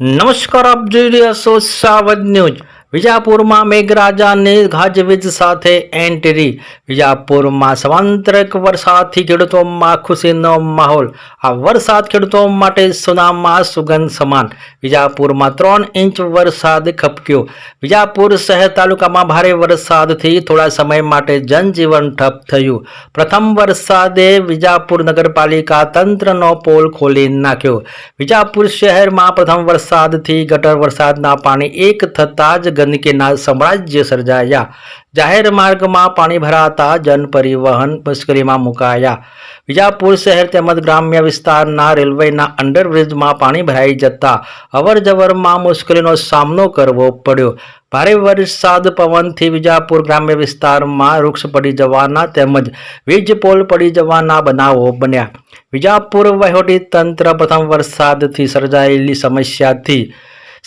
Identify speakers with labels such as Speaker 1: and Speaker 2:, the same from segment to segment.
Speaker 1: નમસ્કાર, આપ જોઈ રહ્યા છો સાવધ ન્યૂઝ। વિજાપુરમાં મેઘરાજાની ગાજવીજ સાથે એન્ટ્રી। વિજાપુરમાં સવાંતરિક વરસાદથી ખેડૂતોમાં ખુશીનો માહોલ। આ વરસાદ ખેડૂતો માટે સોનામાં સુગંધ સમાન। વિજાપુરમાં 3 ઇંચ વરસાદ ખપક્યો। વિજાપુર શહેર તાલુકામાં ભારે વરસાદથી થોડા સમય માટે જનજીવન ઠપ થયું। પ્રથમ વરસાદે વિજાપુર નગરપાલિકા તંત્રનો પોલ ખોલી નાખ્યો। વિજાપુર શહેરમાં પ્રથમ વરસાદથી ગટર વરસાદના પાણી એક થતાં જ ગંદકીના સામ્રાજ્ય સર્જાયા। જાહેર માર્ગમાં પાણી ભરાતા જનપરિવહન મુશ્કેલીમાં મુકાયા। વિજાપુર શહેર તેમજ ગ્રામ્ય વિસ્તારના રેલવેના અંડરબ્રિજમાં પાણી ભરાઈ જતા અવરજવરમાં મુશ્કેલીનો સામનો કરવો પડ્યો। ભારે વરસાદ પવનથી વિજાપુર ગ્રામ્ય વિસ્તારમાં વૃક્ષ પડી જવાના તેમજ વીજ પોલ પડી જવાના બનાવો બન્યા। વિજાપુર વહીવટી તંત્ર પ્રથમ વરસાદથી સર્જાયેલી સમસ્યાથી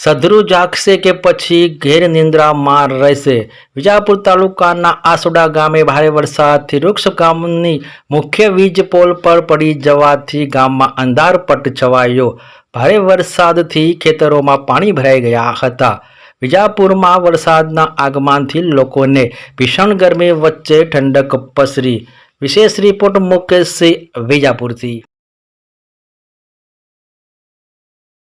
Speaker 1: સધરું જાગશે કે પછી ઘેર નિંદ્રામાં રહેશે। વિજાપુર તાલુકાના આસોડા ગામે ભારે વરસાદથી વૃક્ષ ગામની મુખ્ય વીજ પોલ પર પડી જવાથી ગામમાં અંધારપટ છવાયો। ભારે વરસાદથી ખેતરોમાં પાણી ભરાઈ ગયા હતા। વિજાપુરમાં વરસાદના આગમનથી લોકોને ભીષણ ગરમી વચ્ચે ઠંડક પસરી। વિશેષ રિપોર્ટ મુકેશ સિંહ, વિજાપુરથી।